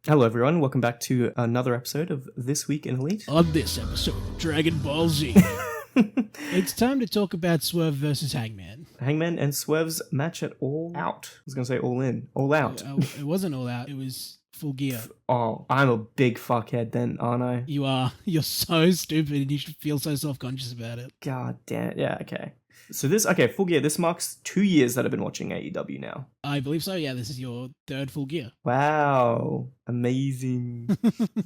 Hello everyone, welcome back to another episode of This Week in Elite. On this episode of Dragon Ball Z, it's time to talk about Swerve versus Hangman. Hangman and Swerve's match at All Out. I was going to say All In. All Out. It wasn't All Out, it was Full Gear. Oh, I'm a big fuckhead then, aren't I? You are. You're so stupid and you should feel so self-conscious about it. God damn it. Yeah, okay. So Full Gear, this marks 2 years that I've been watching AEW now. I believe so, yeah, this is your third Full Gear. Wow. Amazing.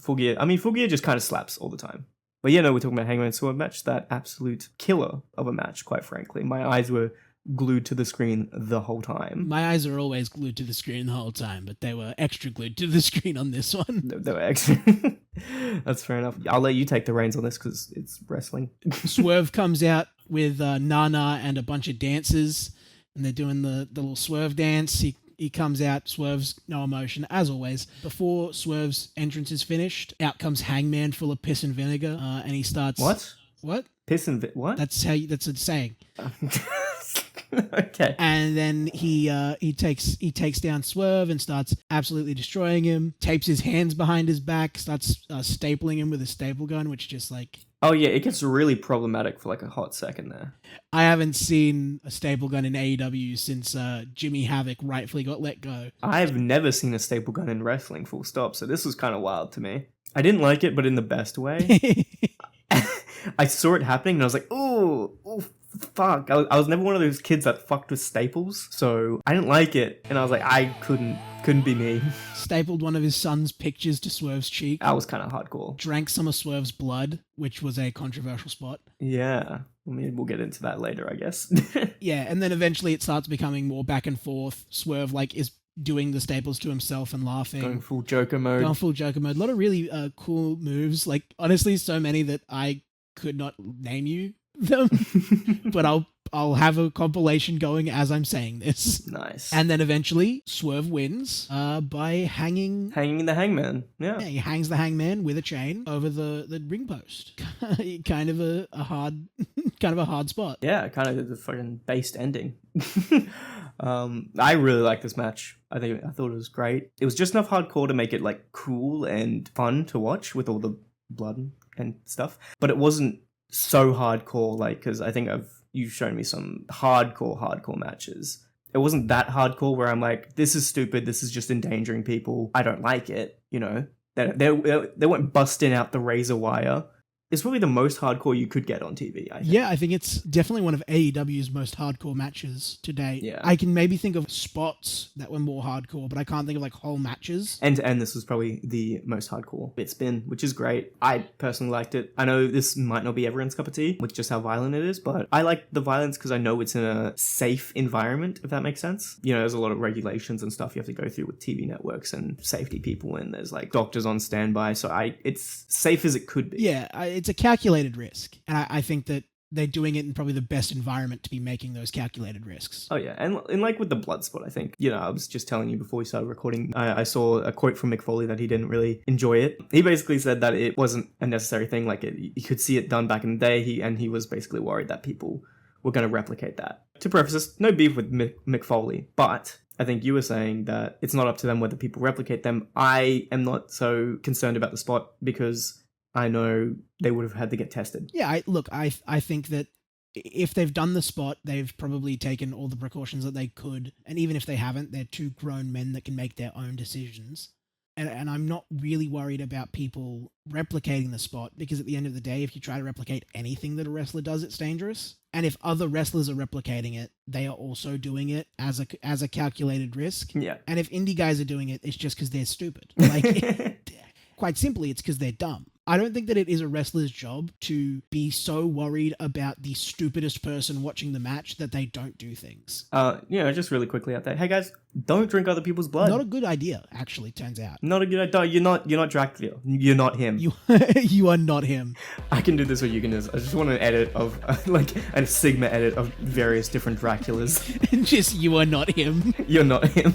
Full Gear. I mean, Full Gear just kind of slaps all the time. But yeah, no, we're talking about Hangman and Swerve match, that absolute killer of a match, quite frankly. My eyes were glued to the screen the whole time. My eyes are always glued to the screen the whole time, but they were extra glued to the screen on this one. They were extra. That's fair enough. I'll let you take the reins on this because it's wrestling. Swerve comes out with Nana and a bunch of dancers, and they're doing the little Swerve dance. He comes out, Swerve's no emotion, as always. Before Swerve's entrance is finished, out comes Hangman full of piss and vinegar, and he starts... What? Piss and what? That's a saying. Okay. And then he takes down Swerve and starts absolutely destroying him, tapes his hands behind his back, starts stapling him with a staple gun, which just like... Oh yeah, it gets really problematic for like a hot second there. I haven't seen a staple gun in AEW since Jimmy Havoc rightfully got let go. I've never seen a staple gun in wrestling, full stop, so this was kind of wild to me. I didn't like it, but in the best way. I saw it happening and I was like, oh, fuck. I was never one of those kids that fucked with staples, so I didn't like it. And I was like, I couldn't be me. Stapled one of his son's pictures to Swerve's cheek. That was kind of hardcore. Drank some of Swerve's blood, which was a controversial spot. Yeah. I mean, we'll get into that later, I guess. Yeah, and then eventually it starts becoming more back and forth. Swerve, is doing the staples to himself and laughing. Going full Joker mode. A lot of really cool moves. Honestly, so many that I could not name you them. But I'll have a compilation going as I'm saying this. Nice. And then eventually Swerve wins by hanging the Hangman. Yeah. He hangs the Hangman with a chain over the ring post. kind of a hard spot. Yeah, kind of the fucking based ending. I really like this match. I thought it was great. It was just enough hardcore to make it like cool and fun to watch with all the blood and stuff. But it wasn't so hardcore, because I think you've shown me some hardcore matches. It wasn't that hardcore where I'm like, this is stupid, this is just endangering people, I don't like it, you know. They weren't busting out the razor wire. It's probably the most hardcore you could get on TV, I think. Yeah, I think it's definitely one of AEW's most hardcore matches to date. Yeah. I can maybe think of spots that were more hardcore, but I can't think of whole matches. And this was probably the most hardcore it's been, which is great. I personally liked it. I know this might not be everyone's cup of tea with just how violent it is, but I like the violence because I know it's in a safe environment, if that makes sense. You know, there's a lot of regulations and stuff you have to go through with TV networks and safety people, and there's doctors on standby, so it's safe as it could be. Yeah, it's a calculated risk, and I think that they're doing it in probably the best environment to be making those calculated risks. Oh yeah, and with the blood spot, I think, I was just telling you before we started recording, I saw a quote from Mick Foley that he didn't really enjoy it. He basically said that it wasn't a necessary thing, you could see it done back in the day, he was basically worried that people were going to replicate that. To preface this, no beef with Mick Foley, but I think you were saying that it's not up to them whether people replicate them. I am not so concerned about the spot because I know they would have had to get tested. Yeah, I think that if they've done the spot, they've probably taken all the precautions that they could. And even if they haven't, they're two grown men that can make their own decisions. And I'm not really worried about people replicating the spot, because at the end of the day, if you try to replicate anything that a wrestler does, it's dangerous. And if other wrestlers are replicating it, they are also doing it as a calculated risk. Yeah. And if indie guys are doing it, it's just because they're stupid. Quite simply, it's because they're dumb. I don't think that it is a wrestler's job to be so worried about the stupidest person watching the match that they don't do things. Just really quickly out there. Hey guys, don't drink other people's blood. Not a good idea, actually, turns out. Not a good idea. You're not Dracula. You're not him. You are not him. I can do this or you can do this. I just want an edit of, a Sigma edit of various different Draculas. Just, you are not him. You're not him.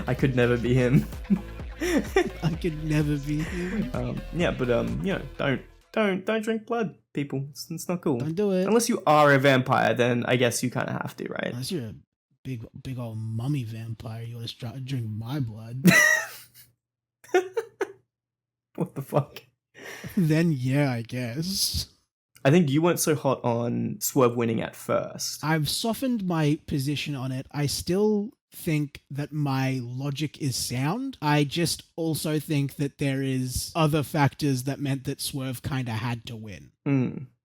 I could never be him. I could never be him. Don't drink blood, people. It's not cool. Don't do it. Unless you are a vampire, then I guess you kind of have to, right? Unless you're a big old mummy vampire, you'll just drink my blood. What the fuck? Then yeah, I guess. I think you weren't so hot on Swerve winning at first. I've softened my position on it. I still think that my logic is sound. I just also think that there is other factors that meant that Swerve kind of had to win.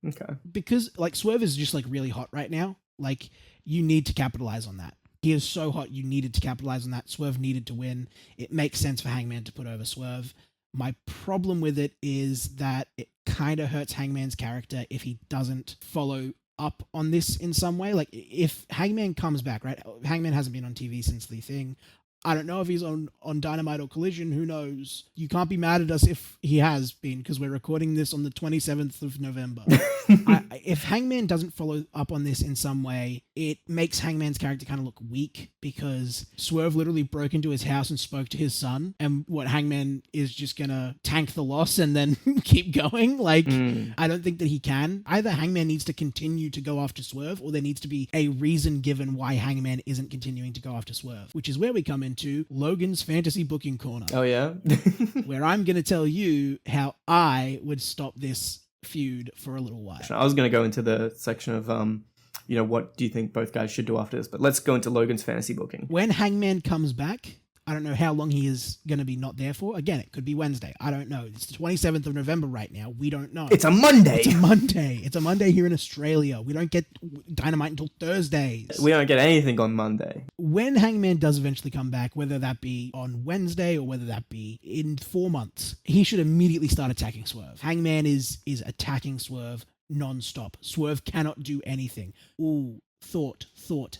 Okay. Because like Swerve is just like really hot right now. Like you need to capitalize on that. He is so hot, you needed to capitalize on that. Swerve needed to win. It makes sense for Hangman to put over Swerve. My problem with it is that it kind of hurts Hangman's character if he doesn't follow up on this in some way. Like if Hangman comes back, right? Hangman hasn't been on TV since the thing. I don't know if he's on Dynamite or Collision. Who knows? You can't be mad at us if he has been, because we're recording this on the 27th of November. If Hangman doesn't follow up on this in some way, it makes Hangman's character kind of look weak, because Swerve literally broke into his house and spoke to his son, and what Hangman is just gonna tank the loss and then keep going. Like, I don't think that he can. Either Hangman needs to continue to go after Swerve, or there needs to be a reason given why Hangman isn't continuing to go after Swerve, which is where we come into Logan's Fantasy Booking Corner. Oh, yeah? Where I'm going to tell you how I would stop this feud for a little while. I was going to go into the section of, what do you think both guys should do after this? But let's go into Logan's fantasy booking. When Hangman comes back, I don't know how long he is going to be not there for. Again, it could be Wednesday. I don't know. It's the 27th of November right now. We don't know. It's a Monday. It's a Monday here in Australia. We don't get Dynamite until Thursdays. We don't get anything on Monday. When Hangman does eventually come back, whether that be on Wednesday or whether that be in 4 months, he should immediately start attacking Swerve. Hangman is attacking Swerve non-stop. Swerve cannot do anything. Ooh.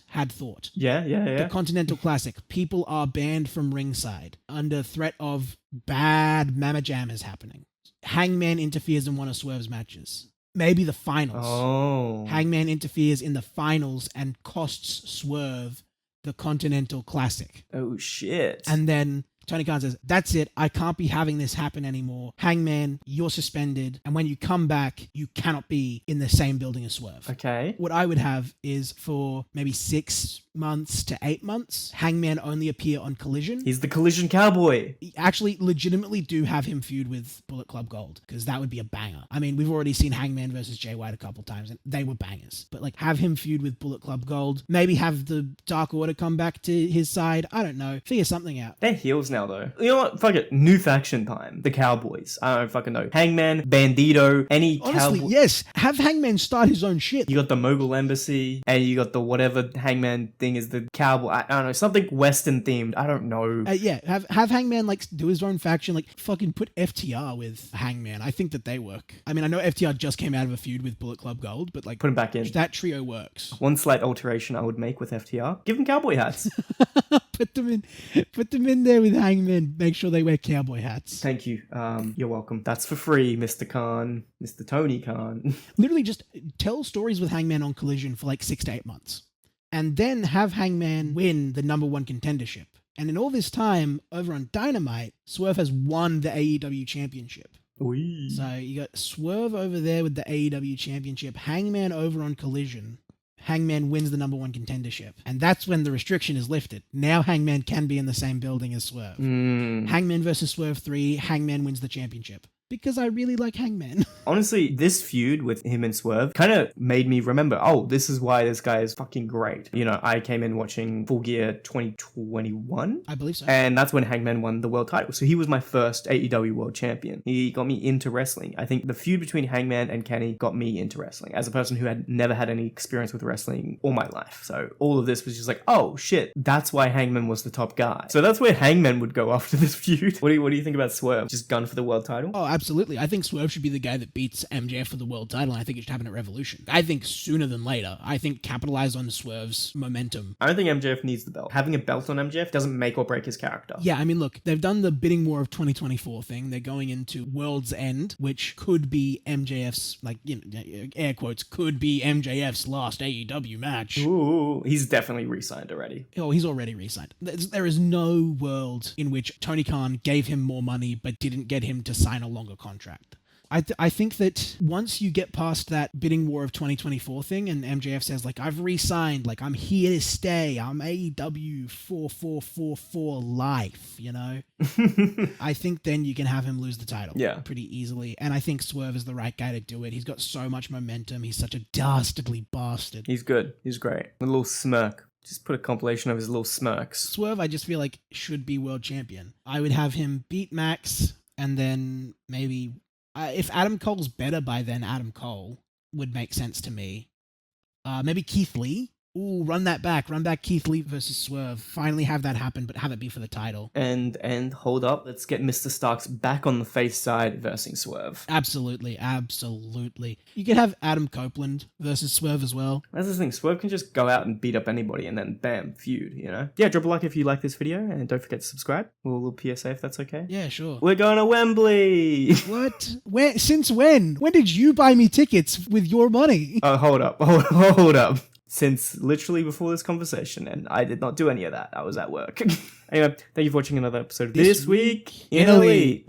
Had thought. Yeah. The Continental Classic. People are banned from ringside under threat of bad Mama Jammers happening. Hangman interferes in one of Swerve's matches. Maybe the finals. Oh. Hangman interferes in the finals and costs Swerve the Continental Classic. Oh, shit. And then Tony Khan says, that's it. I can't be having this happen anymore. Hangman, you're suspended. And when you come back, you cannot be in the same building as Swerve. Okay. What I would have is for maybe 6 months to 8 months, Hangman only appear on Collision. He's the Collision Cowboy. Actually, legitimately do have him feud with Bullet Club Gold, because that would be a banger. I mean, we've already seen Hangman versus Jay White a couple times, and they were bangers. But like, have him feud with Bullet Club Gold. Maybe have the Dark Order come back to his side. I don't know. Figure something out. They're heels now, though. You know what? Fuck it. New faction time. The Cowboys. I don't fucking know. Hangman, Bandito, any Honestly, cowboy. yes. Have Hangman start his own shit. You got the Mogul Embassy, and you got the whatever Hangman thing is, the cowboy. I don't know, something Western themed. I don't know. Yeah, have Hangman like do his own faction. Like fucking put FTR with Hangman. I think that they work. I mean, I know FTR just came out of a feud with Bullet Club Gold, but like put him back in. That trio works. One slight alteration I would make with FTR: give them cowboy hats. Put them in there with Hangman. Make sure they wear cowboy hats. Thank you. You're welcome. That's for free, Mr. Khan, Mr. Tony Khan. Literally, just tell stories with Hangman on Collision for like 6 to 8 months. And then have Hangman win the number 1 contendership. And in all this time, over on Dynamite, Swerve has won the AEW championship. Oy. So you got Swerve over there with the AEW championship, Hangman over on Collision. Hangman wins the number 1 contendership. And that's when the restriction is lifted. Now Hangman can be in the same building as Swerve. Hangman versus Swerve 3, Hangman wins the championship. Because I really like Hangman. Honestly, this feud with him and Swerve kind of made me remember, oh, this is why this guy is fucking great. You know, I came in watching Full Gear 2021. I believe so. And that's when Hangman won the world title. So he was my first AEW world champion. He got me into wrestling. I think the feud between Hangman and Kenny got me into wrestling as a person who had never had any experience with wrestling all my life. So all of this was just like, oh shit, that's why Hangman was the top guy. So that's where Hangman would go after this feud. What do you think about Swerve? Just gun for the world title? Oh, absolutely. I think Swerve should be the guy that beats MJF for the world title, and I think it should happen at Revolution. I think sooner than later. I think capitalize on Swerve's momentum. I don't think MJF needs the belt. Having a belt on MJF doesn't make or break his character. Yeah, I mean, look, they've done the bidding war of 2024 thing. They're going into World's End, which could be MJF's, like, you know, air quotes, could be MJF's last AEW match. Ooh, he's definitely re-signed already. Oh, he's already re-signed. There is no world in which Tony Khan gave him more money but didn't get him to sign a longer contract. I think that once you get past that bidding war of 2024 thing and MJF says, like, I've re-signed, like, I'm here to stay, I'm AEW 4444 life, you know? I think then you can have him lose the title pretty easily. And I think Swerve is the right guy to do it. He's got so much momentum. He's such a dastardly bastard. He's good. He's great. A little smirk. Just put a compilation of his little smirks. Swerve, I just feel like, should be world champion. I would have him beat Max, and then maybe... if Adam Cole's better by then, Adam Cole would make sense to me. Maybe Keith Lee. Ooh, run that back. Run back Keith Lee versus Swerve. Finally have that happen, but have it be for the title. And hold up. Let's get Mr. Starks back on the face side versus Swerve. Absolutely. Absolutely. You could have Adam Copeland versus Swerve as well. That's the thing. Swerve can just go out and beat up anybody and then bam, feud, you know? Yeah, drop a like if you like this video and don't forget to subscribe. A little PSA if that's okay. Yeah, sure. We're going to Wembley. What? Where? Since when? When did you buy me tickets with your money? Oh, hold up. Hold up. Since literally before this conversation, and I did not do any of that. I was at work. Anyway, thank you for watching another episode of This Week in Elite.